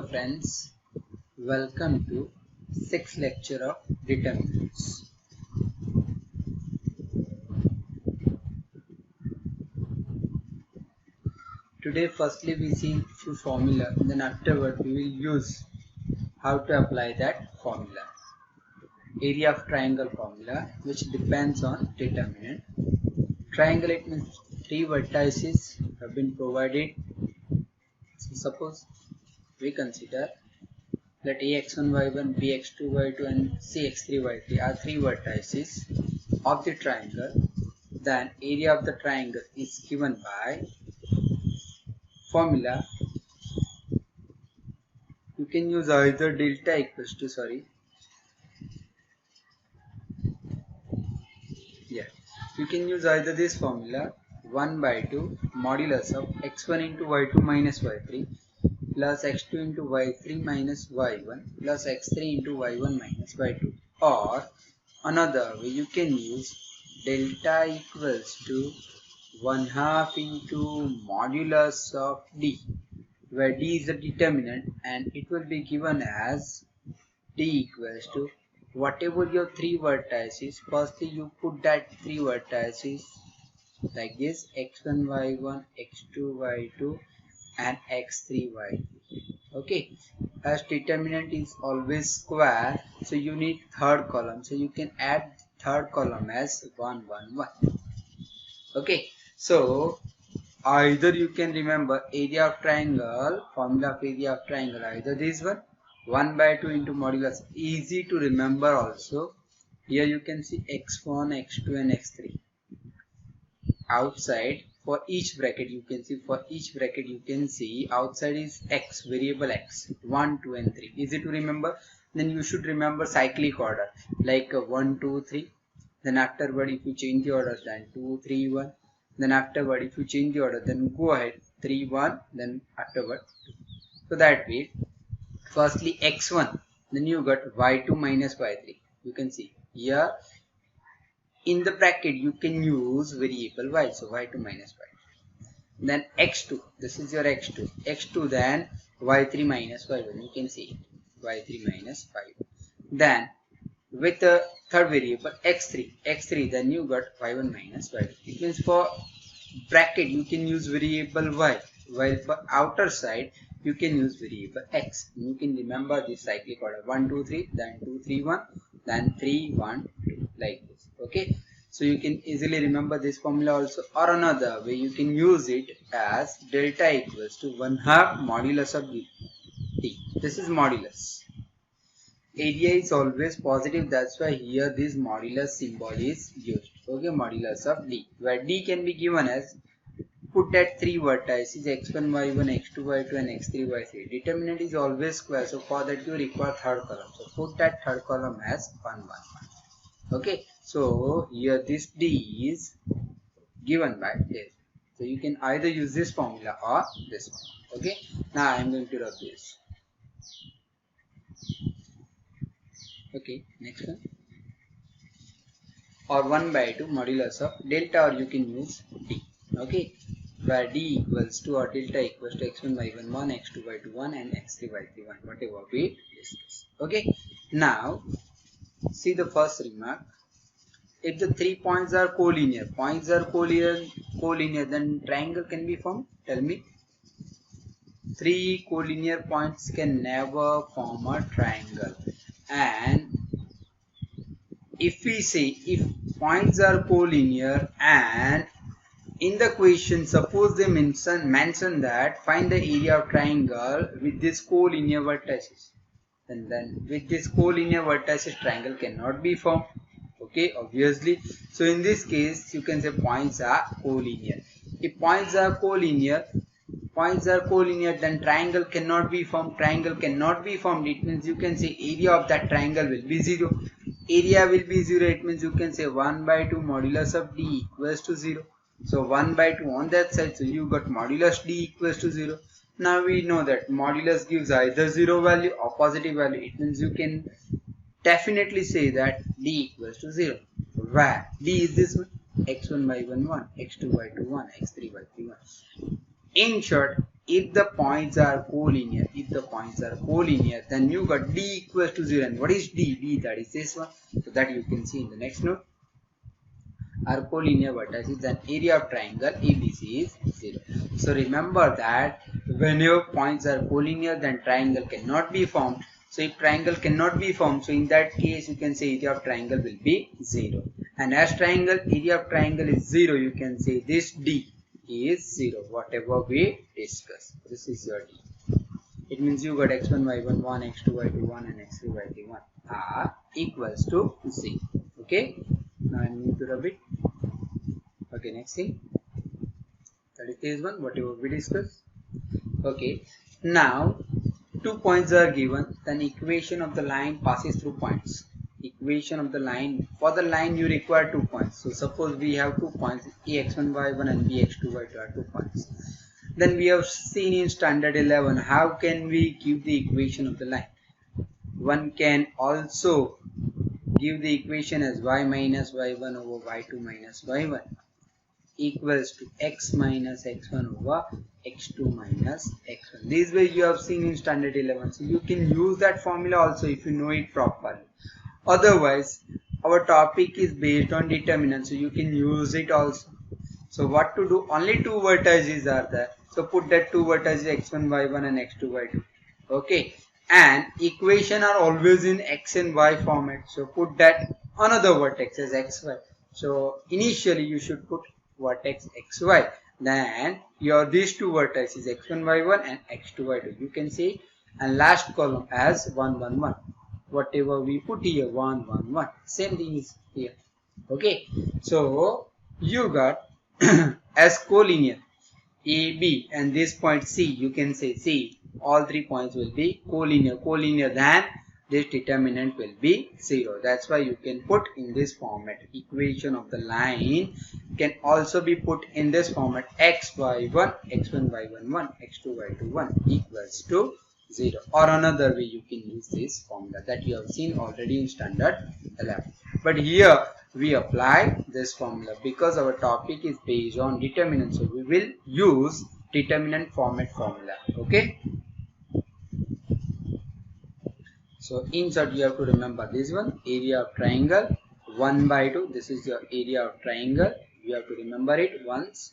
Hello friends, welcome to 6th lecture of determinants. Today firstly we see few formula, then afterward we will use how to apply that formula. Area of triangle formula, which depends on determinant. Triangle, it means three vertices have been provided. So suppose we consider that ax1 y1, bx2 y2 and cx3 y3 are three vertices of the triangle. Then area of the triangle is given by formula. You can use either delta equals to you can use either this formula 1 by 2 modulus of x1 into y2 minus y3 plus x2 into y3 minus y1 plus x3 into y1 minus y2, or another way you can use delta equals to 1/2 into modulus of d, where d is the determinant and it will be given as d equals to whatever your three vertices. Firstly you put that three vertices like this: x1 y1, x2 y2 and x3 y3. Okay, as determinant is always square, so you need third column, so you can add third column as 1 1 1. Okay, so either you can remember area of triangle, formula of area of triangle, either this one 1 by 2 into modulus, easy to remember. Also here you can see x1, x2 and x3 outside. For each bracket you can see outside is x, variable x, 1 2 and 3, easy to remember. Then you should remember cyclic order like 1 2 3, then afterward if you change the order then 2 3 1, then afterward if you change the order then go ahead 3 1, then afterward 2. So that way firstly x1, then you got y2 minus y3. You can see here in the bracket you can use variable y, so y2 minus y2. Then x2, this is your x2, then y3 minus y1. You can see y3 minus y1. Then with the third variable x3, then you got y1 minus y2. It means for bracket you can use variable y, while for outer side you can use variable x. You can remember this cyclic order: 1 2 3, then 2 3 1, then 3 1 2, like this. Okay, so you can easily remember this formula also, or another way you can use it as delta equals to 1/2 modulus of d. This is modulus. Area is always positive, that's why here this modulus symbol is used. Okay, modulus of d, where d can be given as, put that three vertices x1 y1, x2 y2 and x3 y3. Determinant is always square, so for that you require third column, so put that third column as 1 1 1. Okay, so here this d is given by this, so you can either use this formula or this one. Okay, now I am going to rub this. Okay, next one, or 1 by 2 modulus of delta, or you can use d. Okay, where d equals to, or delta equals to x1 y1 1, x2 y2 1 and x3 y3 1, whatever we discuss. Okay, now see the first remark. If the 3 points are collinear, then triangle can be formed. Tell me. 3 collinear points can never form a triangle. And if we say if points are collinear, and in the question suppose they mention that find the area of triangle with this collinear vertices, then with this collinear vertices triangle cannot be formed. Okay, obviously. So in this case you can say points are collinear. If points are collinear, then triangle cannot be formed. It means you can say area of that triangle will be 0. Area will be 0, it means you can say 1 by 2 modulus of d equals to 0. So 1 by 2 on that side, so you got modulus d equals to 0. Now we know that modulus gives either 0 value or positive value. It means you can definitely say that d equals to 0, where d is this one: x1 y1 1, x2 y2 1, x3 y3 1. In short, if the points are collinear, then you got D equals to 0. And what is D? D, that is this one. So that you can see in the next note. Are collinear vertices, then area of triangle ABC is 0. So remember that whenever points are collinear, then triangle cannot be formed. So if triangle cannot be formed, so in that case you can say area of triangle will be 0. And as area of triangle is 0, you can say this D is 0, whatever we discuss. This is your D. It means you got x1 y1 1, x2 y2 1, and x3 y3 1 are equals to 0. Okay. Now I need to rub it. Okay, next thing. That is this one, whatever we discussed. Okay. Now 2 points are given, then equation of the line passes through points. Equation of the line, for the line you require 2 points. So suppose we have 2 points, ax1 y1 and bx2 y2 are 2 points. Then we have seen in standard 11 how can we give the equation of the line. One can also give the equation as y minus y1 over y2 minus y1 equals to x minus x1 over x2 minus x1. This way you have seen in standard 11. So you can use that formula also if you know it properly. Otherwise, our topic is based on determinant, so you can use it also. So what to do? Only 2 vertices are there. So put that 2 vertices x1 y1 and x2 y2. Okay. And equation are always in x and y format. So put that another vertex as xy. So initially you should put vertex xy. Then these 2 vertices x1 y1 and x2 y2. You can see, and last column as 1 1 1. Whatever we put here 1 1 1. Same thing is here. Okay. So you got as collinear AB and this point C, you can say C, all 3 points will be collinear, then this determinant will be 0. That's why you can put in this format. Equation of the line can also be put in this format: x y1 x1 y1 1 x2 y2 1 equals to 0. Or another way you can use this formula that you have seen already in standard 11. But here we apply this formula because our topic is based on determinant, so we will use determinant format formula. Okay. So in short, you have to remember this one: area of triangle 1 by 2. This is your area of triangle. You have to remember it once.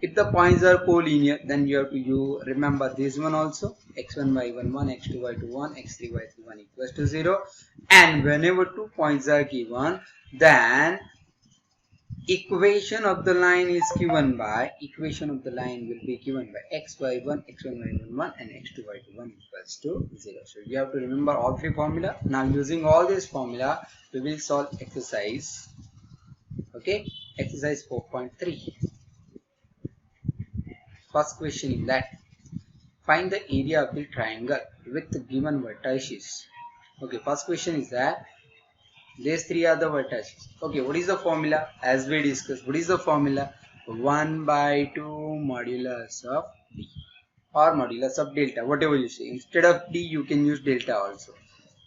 If the points are collinear, then you have to remember this one also: x1 y1 1 x2 y2 1 x3 y3 1 equals to 0. And whenever 2 points are given, then equation of the line will be given by x y1 x1 y1 1 and x2 y2 1 equals to 0. So you have to remember all 3 formula. Now using all this formula, we will solve exercise. Okay, exercise 4.3. First question is that find the area of the triangle with the given vertices. Okay, first question is that these 3 are the vertices. Okay, what is the formula? As we discussed, what is the formula? 1 by 2 modulus of D or modulus of delta, whatever you say. Instead of D, you can use delta also.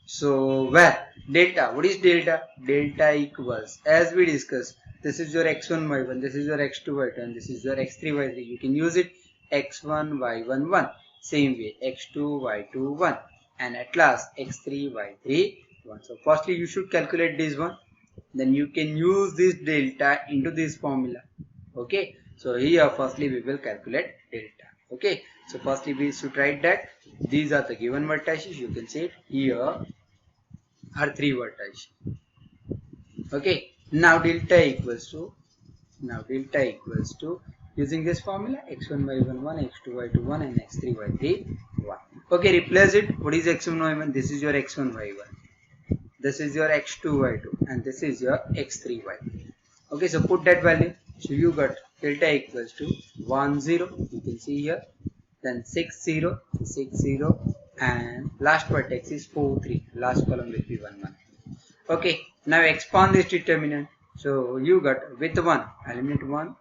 So where delta, what is delta? Delta equals, as we discussed, this is your x1 y1, this is your x2 y2, and this is your x3 y3. You can use it x1 y1 1, same way x2 y2 1, and at last x3 y3 1. So firstly you should calculate this one, then you can use this delta into this formula. Okay, so here firstly we will calculate delta. Okay, so firstly we should write that these are the given vertices. You can say it here are 3 vertices. Okay, now delta equals to using this formula x1 y1 1 x2 y2 1 and x3 y3 1. Okay, replace it. What is x1 y1? This is your x1 y1, this is your x2 y2, and this is your x3 y3. Okay, so put that value. So you got delta equals to 1 0, you can see here, then 6 0 6 0, and last vertex is 4 3, last column will be 1 1. Okay, now expand this determinant. So you got with 1, eliminate 1,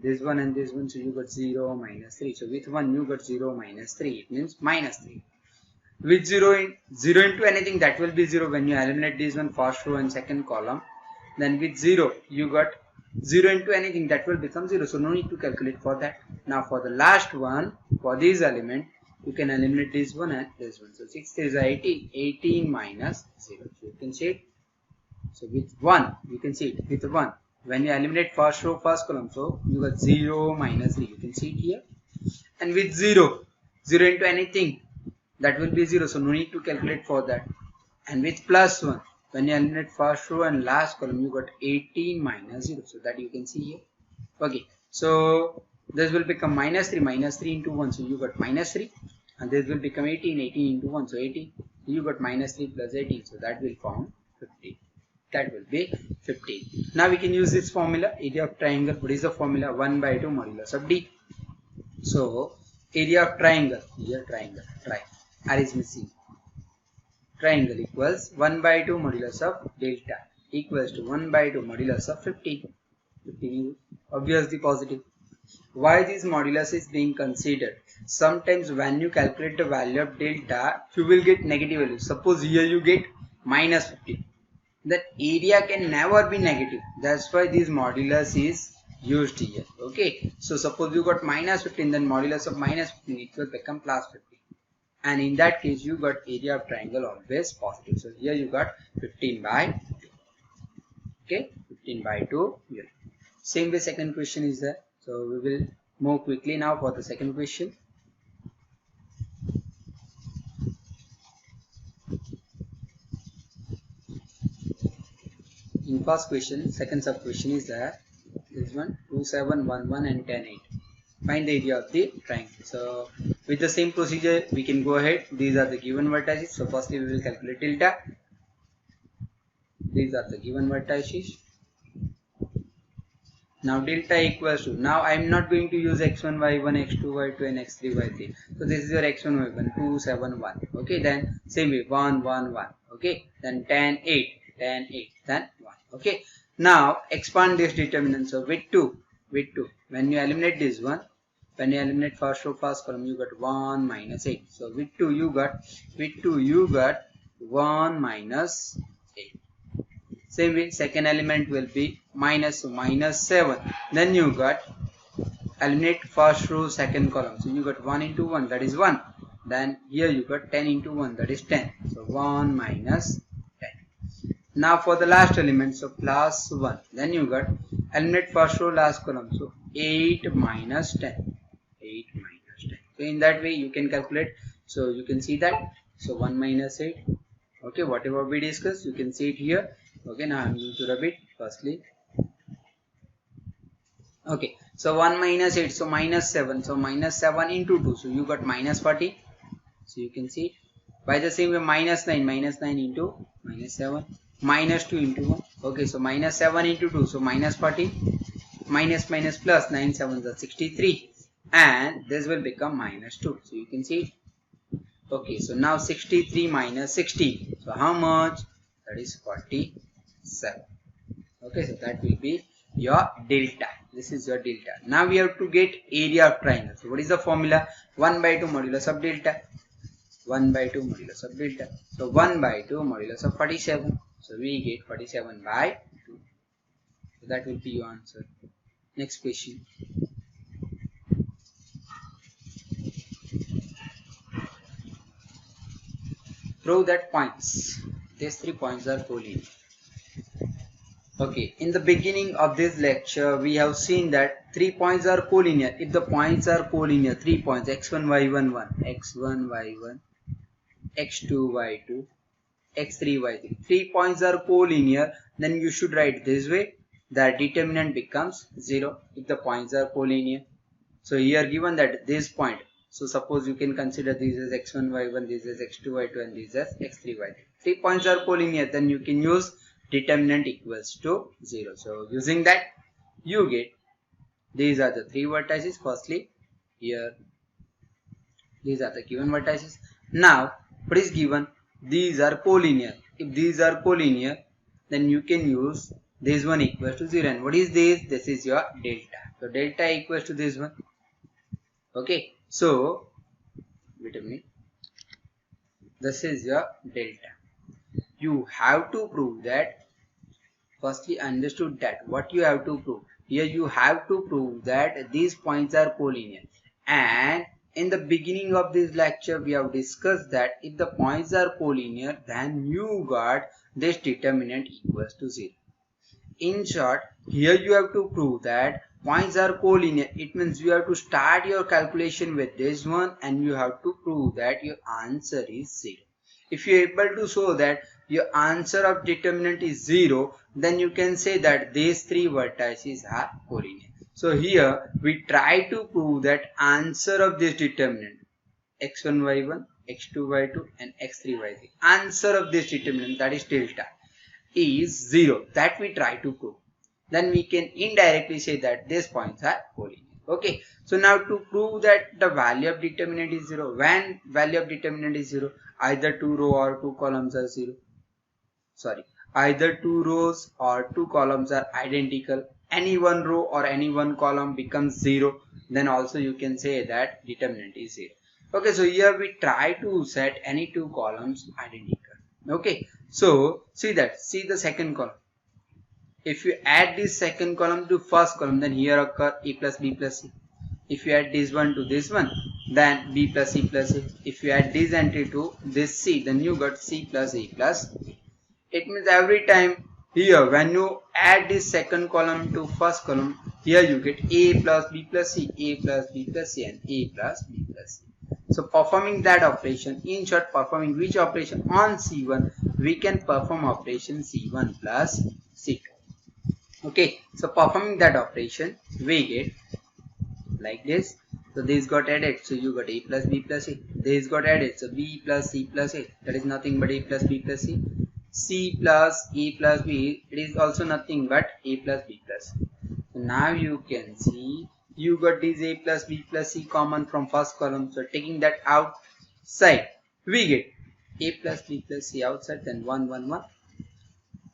this one and this one, so you got 0 minus 3. So with 1 you got 0 minus 3, it means minus 3. With 0 into anything, that will be 0 when you eliminate this one, first row and second column. Then with 0 you got 0 into anything, that will become 0. So no need to calculate for that. Now for the last one, for this element, you can eliminate this one and this one. So 6 is 18. 18 minus 0. So you can see it. So with 1, you can see it with 1. When you eliminate first row, first column, so you got 0 minus 3. You can see it here. And with 0, 0 into anything, that will be 0. So no need to calculate for that. And with plus 1, when you eliminate first row and last column, you got 18 minus 0. So that you can see here. Okay. So this will become minus 3 into 1. So you got minus 3. And this will become 18 into 1. So 18. You got minus 3 plus 18. So that will form 15. That will be 15. Now we can use this formula, area of triangle. What is the formula? 1 by 2 modulus of D. So area of triangle, here triangle, try, R is missing. Triangle equals 1 by 2 modulus of delta equals to 1 by 2 modulus of 15. 15 is obviously positive. Why this modulus is being considered? Sometimes when you calculate the value of delta, you will get negative value. Suppose here you get minus 15. That area can never be negative. That's why this modulus is used here. Okay. So suppose you got minus 15, then modulus of minus 15, it will become plus 15. And in that case, you got area of triangle always positive. So here you got 15 by 2. Okay. 15 by 2 here. Same way second question is there. So we will move quickly now for the second question. In first question, second sub question is there. This one 2, 7, 1, 1 and 10, 8. Find the area of the triangle. So with the same procedure, we can go ahead. These are the given vertices. So firstly, we will calculate delta. These are the given vertices. Now delta equals to, now I am not going to use x1, y1, x2, y2 and x3, y3. So this is your x1, y1, 2, 7, 1. Okay, then same way 1, 1, 1. Okay, then 10, 8, 10, 8, then 1. Okay, now expand this determinant. So with 2, when you eliminate this one, when you eliminate first row, first column, you got 1 minus 8. So with 2 you got 1 minus 8. Same way second element will be minus 7. Then you got eliminate first row, second column. So you got 1 into 1, that is 1. Then here you got 10 into 1, that is 10. So 1 minus 10. Now for the last element, so plus 1. Then you got eliminate first row, last column. So 8 minus 10. 8 minus 10. So in that way you can calculate. So you can see that. So 1 minus 8. Okay, whatever we discussed, you can see it here. Okay, now I am going to rub it firstly. Okay, so 1 minus 8, so minus 7. So minus 7 into 2. So you got minus 40. So you can see it. By the same way, minus 9 into minus 7. Minus 2 into 1. Okay, so minus 7 into 2. So minus 40. Minus plus 9 7s are 63. And this will become minus 2. So you can see it. Okay, so now 63 minus 60. So how much? That is 47. Okay, so that will be your delta. This is your delta. Now we have to get area of triangle. So what is the formula? 1 by 2 modulus of delta. 1 by 2 modulus of delta. So 1 by 2 modulus of 47. So we get 47 by 2. So that will be your answer. Next question. Prove that points. These 3 points are collinear. Okay, in the beginning of this lecture, we have seen that 3 points are collinear. If the points are collinear, 3 points x1, y1, 1, x1, y1, x2, y2, x3, y3. 3 points are collinear, then you should write this way. The determinant becomes 0 if the points are collinear. So here given that this point, so suppose you can consider this as x1, y1, this is x2, y2 and this as x3, y3. 3 points are collinear, then you can use determinant equals to 0. So using that, you get these are the 3 vertices. Firstly, here these are the given vertices. Now what is given? These are collinear. If these are collinear, then you can use this one equals to 0. And what is this? This is your delta. So delta equals to this one. Okay, so wait a minute. This is your delta. You have to prove that Firstly, understood that what you have to prove. Here you have to prove that these points are collinear. And in the beginning of this lecture, we have discussed that if the points are collinear, then you got this determinant equals to 0. In short, here you have to prove that points are collinear. It means you have to start your calculation with this one and you have to prove that your answer is 0. If you are able to show that your answer of determinant is 0, then you can say that these three vertices are collinear. So here we try to prove that answer of this determinant x1 y1, x2 y2 and x3 y3, answer of this determinant, that is delta, is 0, that we try to prove. Then we can indirectly say that these points are collinear. Okay, so now to prove that the value of determinant is 0, when value of determinant is 0, either 2 row or 2 columns are 0. Sorry, either 2 rows or 2 columns are identical, any one row or any one column becomes 0, then also you can say that determinant is 0. Okay, so here we try to set any 2 columns identical. Okay, so see the second column. If you add this second column to first column, then here occur a plus b plus c. If you add this one to this one, then b plus c plus a. If you add this entry to this c, then you got c plus a plus b. It means every time here when you add this second column to first column, here you get a plus b plus c, a plus b plus c and a plus b plus c. So performing that operation, in short, performing which operation on C1, we can perform operation C1 plus C2. Okay, so performing that operation, we get like this. So this got added, so you got a plus b plus c. This got added, so b plus c plus a. That is nothing but a plus b plus c. C plus a plus b, it is also nothing but a plus b plus c. So now you can see you got this a plus b plus c common from first column. So taking that outside, we get a plus b plus c outside, then 1 1 1.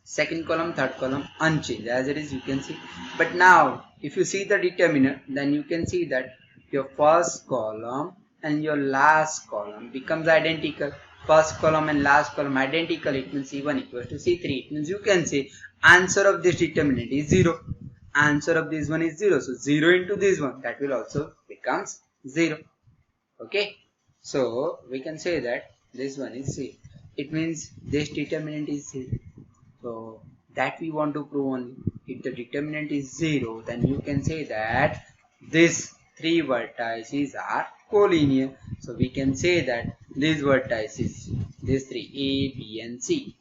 Second column, third column unchanged as it is, you can see. But now if you see the determinant, then you can see that your first column and your last column becomes identical. First column and last column identical, it means C1 equals to C3. It means you can say answer of this determinant is 0. Answer of this one is 0. So 0 into this one, that will also becomes 0. Okay, so we can say that this one is 0. It means this determinant is 0. So that we want to prove only. If the determinant is 0, then you can say that these three vertices are collinear. So we can say that these vertices, these three A, B and C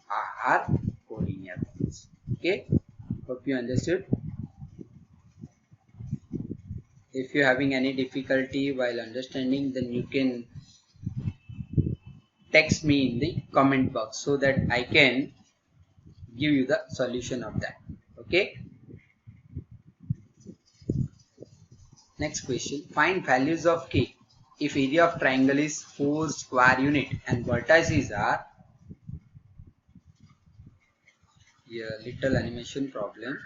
are collinear points. Okay, hope you understood. If you are having any difficulty while understanding, then you can text me in the comment box so that I can give you the solution of that. Okay, next question, find values of k if area of triangle is 4 square unit and vertices are, here little animation problem.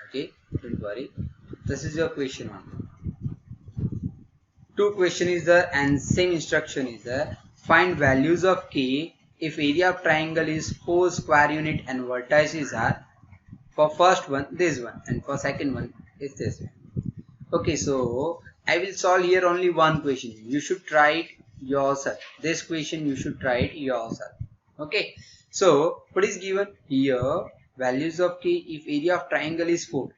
Okay, don't worry, this is your question one. Two question is there and same instruction is there. Find values of k if area of triangle is 4 square unit and vertices are, for first one this one and for second one is this one. Okay, so I will solve here only one question. You should try it yourself. This question you should try it yourself. Okay, so what is given here? Values of k if area of triangle is 4.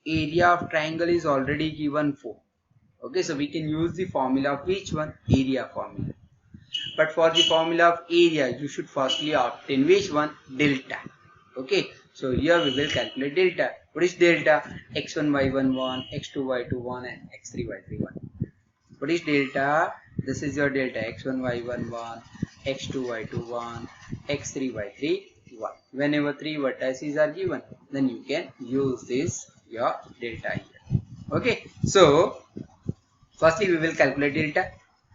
Area of triangle is already given 4. Okay, so we can use the formula of which one? Area formula. But for the formula of area, you should firstly obtain which one? Delta. Okay, so here we will calculate delta. What is delta? x1 y1 1, x2 y2 1 and x3 y3 1. What is delta? This is your delta, x1 y1 1, x2 y2 1, x3 y3 1. Whenever three vertices are given, then you can use this your delta here. Okay, so firstly we will calculate delta.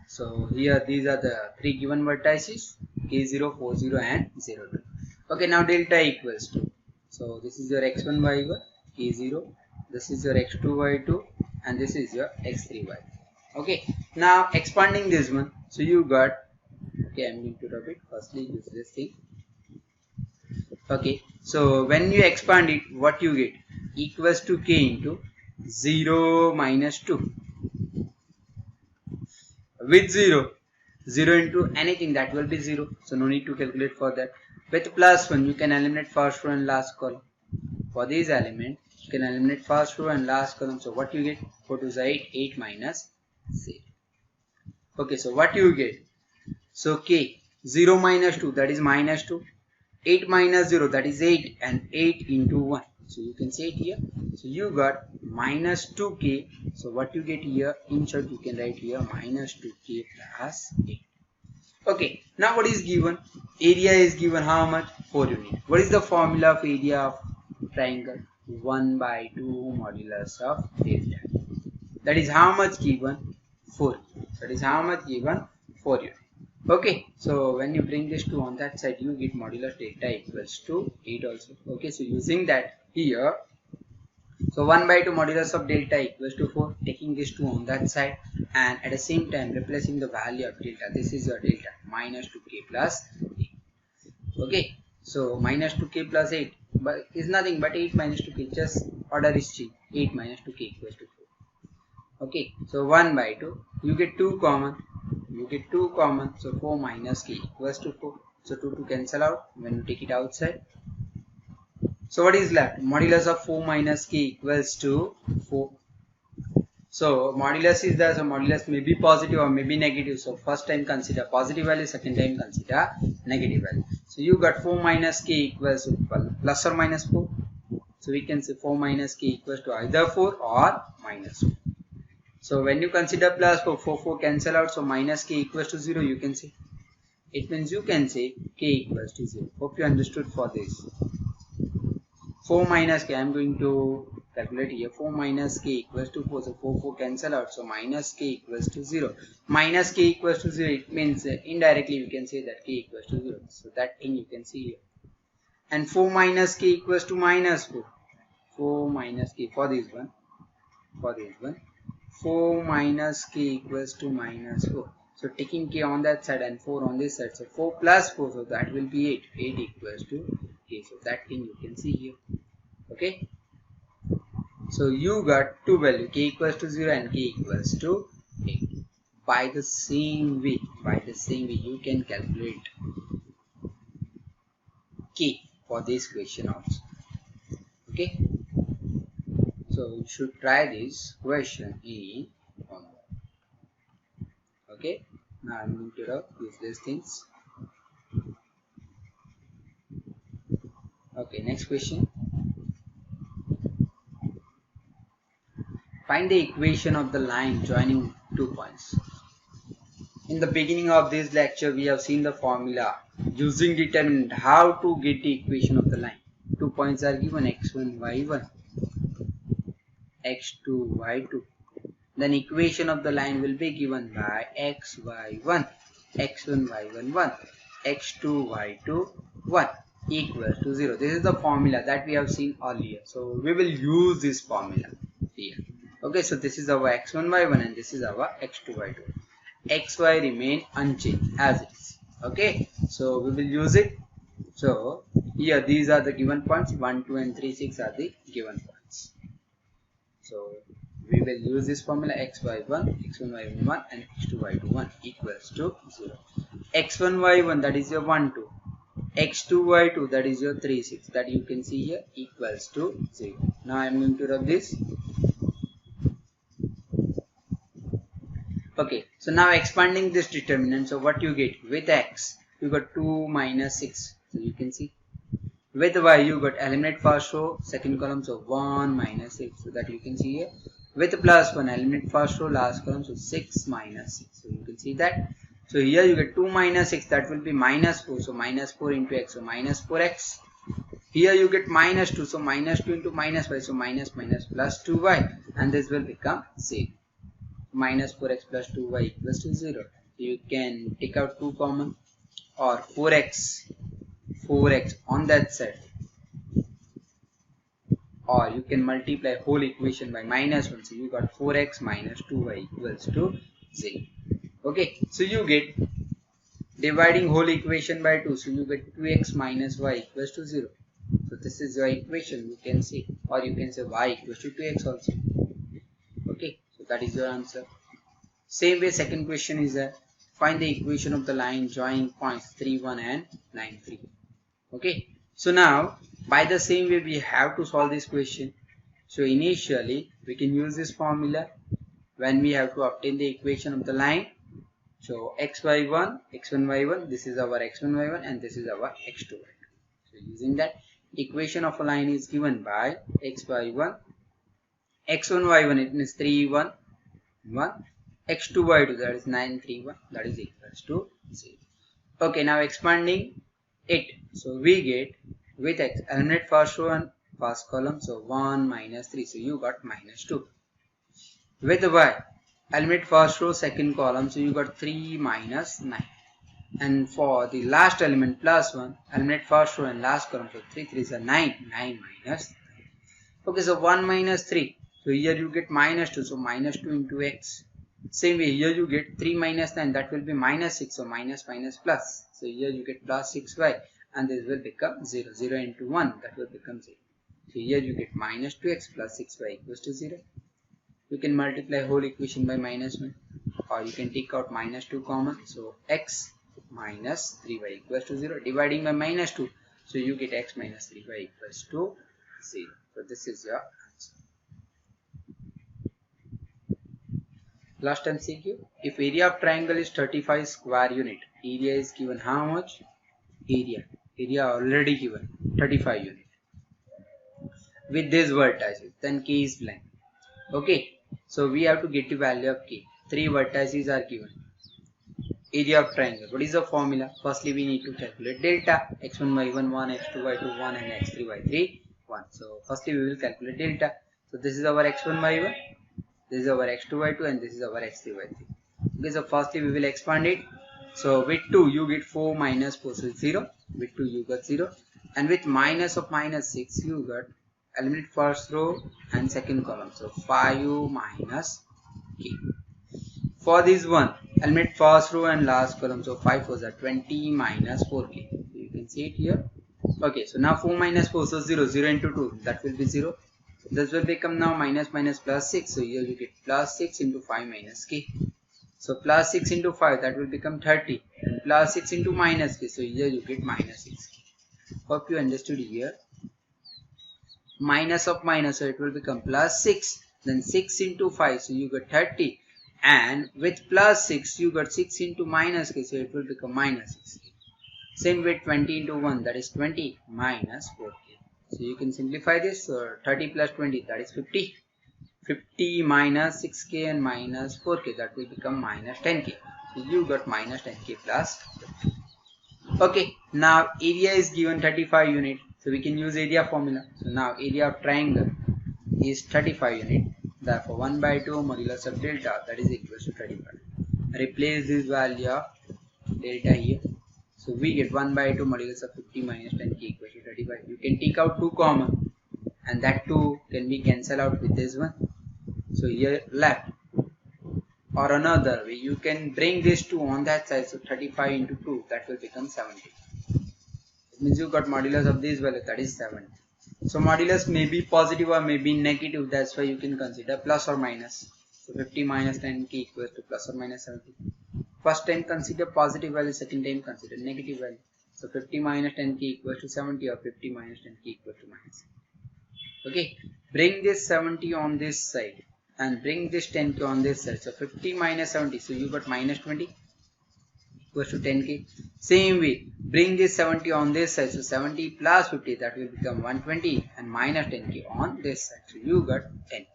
So here these are the three given vertices, k0, 4, 0 and 0, 2. Okay, now delta equals to, so this is your x1 y1, k0, this is your x2 y2 and this is your x3 y. Okay, now expanding this one, so you got, okay, I'm going to rub it. Firstly use this thing. Okay, so when you expand it, what you get? Equals to k into 0 minus 2 with 0 into anything, that will be 0, so no need to calculate for that. With plus 1 you can eliminate first row and last column. For these elements you can eliminate first row and last column, so what you get? 4 to the 8, 8 minus 0. Okay, so what you get? So k, 0 minus 2, that is minus 2, 8 minus 0, that is 8, and 8 into 1, so you can say it here. So you got minus 2k. So what you get here, in short you can write here minus 2k plus 8. Okay, now what is given? Area is given how much? 4 units. What is the formula of area of triangle? 1 by 2 modulus of delta. That is how much given? 4. That is how much given? 4 units. Okay, so when you bring this 2 on that side, you get modulus delta equals to 8 also. Okay, so using that here, so 1 by 2 modulus of delta equals to 4, taking this 2 on that side, and at the same time replacing the value of delta. This is your delta, minus 2k plus 8. Okay, so minus 2k plus 8 but is nothing but 8 minus 2k, just order is change. 8 minus 2k equals to 4. Okay, so 1 by 2, you get 2 common, so 4 minus k equals to 4, so 2 to cancel out when you take it outside. So what is left? Modulus of 4 minus k equals to 4. So modulus is there, so modulus may be positive or may be negative, so first time consider positive value, second time consider negative value. So you got 4 minus k equals to plus or minus 4, so we can say 4 minus k equals to either 4 or minus 4. So when you consider plus 4 cancel out, so minus k equals to 0 you can say. It means you can say k equals to 0. Hope you understood for this. 4 minus k, I am going to calculate here. 4 minus k equals to 4, so 4 cancel out, so minus k equals to 0. Minus k equals to 0, it means indirectly we can say that k equals to 0. So that thing you can see here. And 4 minus k equals to minus 4. 4 minus k for this one. 4 minus k equals to minus 4. So taking k on that side and 4 on this side. So 4 plus 4, so that will be 8. 8 equals to k. So that thing you can see here. Okay. So you got two values, k equals to 0 and k equals to 8. By the same way, you can calculate k for this question also. Okay. So you should try this question in homework. Okay. Now I'm going to use these things. Okay, next question. Find the equation of the line joining 2 points. In the beginning of this lecture, we have seen the formula using determinant how to get the equation of the line. 2 points are given, x1, y1, x2, y2. Then equation of the line will be given by x, y1, x1, y1, 1, x2, y2, 1 equals to 0. This is the formula that we have seen earlier. So we will use this formula here. Okay, so this is our x1, y1 and this is our x2, y2. xy remain unchanged as it is. Okay, so we will use it. So here these are the given points, 1, 2 and 3, 6 are the given points. So we will use this formula xy1, x1, y1, 1 and x2, y2, 1 equals to 0. x1, y1 that is your 1, 2. x2, y2 that is your 3, 6 that you can see here equals to 0. Now I am going to rub this. Okay, so now expanding this determinant, so what you get? With x you got 2 minus 6, so you can see. With y you got eliminate first row, second column, so 1 minus 6, so that you can see here. With plus 1 eliminate first row, last column, so 6 minus 6, so you can see that. So here you get 2 minus 6, that will be minus 4, so minus 4 into x, so minus 4x. Here you get minus 2, so minus 2 into minus y, so minus plus 2y, and this will become 0. Minus 4x plus 2y equals to 0. You can take out 2 common, or 4x on that side, or you can multiply whole equation by minus 1, so you got 4x minus 2y equals to 0. Okay, so you get Dividing whole equation by 2, so you get 2x minus y equals to 0. So this is your equation, you can say, or you can say y equals to 2x also. Okay, so that is your answer. Same way, second question is that find the equation of the line joining points 3, 1 and 9, 3. Okay, so now by the same way we have to solve this question. So initially we can use this formula when we have to obtain the equation of the line. So x1 y1, this is our x1 y1 and this is our x2 y2. So using that, equation of a line is given by x1 y1, it means 3 1 1, x2 y2, that is 9 3 1, that is equals to 0. Okay, now expanding it, so we get with x eliminate first row and first column, so 1 minus 3, so you got minus 2. With y eliminate first row second column, so you got 3 minus 9, and for the last element plus 1 eliminate first row and last column, so 3 3 is a 9 minus 9. Okay, so 1 minus 3, so here you get minus 2, so minus 2 into x. Same way here you get 3 minus 9, that will be minus 6, so minus plus, so here you get plus 6y and this will become 0. 0 into 1, that will become 0. So here you get minus 2x plus 6y equals to 0. You can multiply whole equation by minus 1, or you can take out minus 2 common, so x minus 3y equals to 0. Dividing by minus 2, so you get x minus 3y equals to 0. So this is your answer. Last MCQ, if area of triangle is 35 square unit, area is given how much? Area already given 35 unit with this vertices, then k is blank. Okay, so we have to get the value of k. 3 vertices are given. Area of triangle, what is the formula? Firstly we need to calculate delta. x1 y1 1, x2 y2 1 and x3 y3 1. So firstly we will calculate delta. So this is our x1 y1, this is our x2 y2 and this is our x3 y3. Okay, so firstly we will expand it. So with 2 you get 4 minus 4, so 0. With 2 you got 0, and with minus of minus 6 you got eliminate first row and second column, so 5 minus k. For this one, eliminate first row and last column, so 5 4s are 20 minus 4k. So you can see it here. Okay, so now 4 minus 4, so 0. 0 into 2, that will be 0. This will become now minus plus 6, so here you get plus 6 into 5 minus k. So plus 6 into 5, that will become 30, and plus 6 into minus k, so here you get minus 6. Hope you understood here. Minus of minus, so it will become plus 6, then 6 into 5, so you got 30, and with plus 6 you got 6 into minus k, so it will become minus 6k. Same with 20 into 1, that is 20 minus 4k. So you can simplify this, so 30 plus 20, that is 50. 50 minus 6k and minus 4k, that will become minus 10k. So you got minus 10k plus 50. Okay, now area is given 35 unit, so we can use area formula. So now area of triangle is 35 unit, therefore 1 by 2 modulus of delta, that is equal to 35. Replace this value of delta here, so we get 1 by 2 modulus of 50 minus 10k equals to 35. You can take out 2 common, and that 2 can be cancelled out with this one, so here left. Or another way, you can bring this 2 on that side, so 35 into 2, that will become 70. It means you got modulus of this value, that is 70. So modulus may be positive or may be negative, that's why you can consider plus or minus. So 50 minus 10k equals to plus or minus 70. First time consider positive value, second time consider negative value. So 50 minus 10k equals to 70, or 50 minus 10k equals to minus. Okay, bring this 70 on this side and bring this 10k on this side. So 50 minus 70, so you got minus 20 equals to 10k. Same way, bring this 70 on this side, so 70 plus 50, that will become 120, and minus 10k on this side, so you got 10.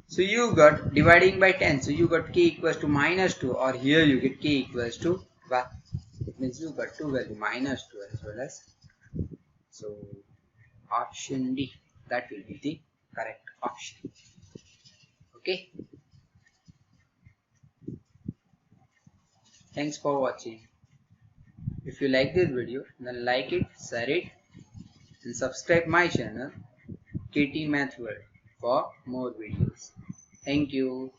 So you got dividing by 10, so you got k equals to minus 2, or here you get k equals to 1. It means you got 2 value minus 2 as well as. So option D, that will be the correct option. Okay. Thanks for watching. If you like this video, then like it, share it, and subscribe my channel KT Math World for more videos. Thank you.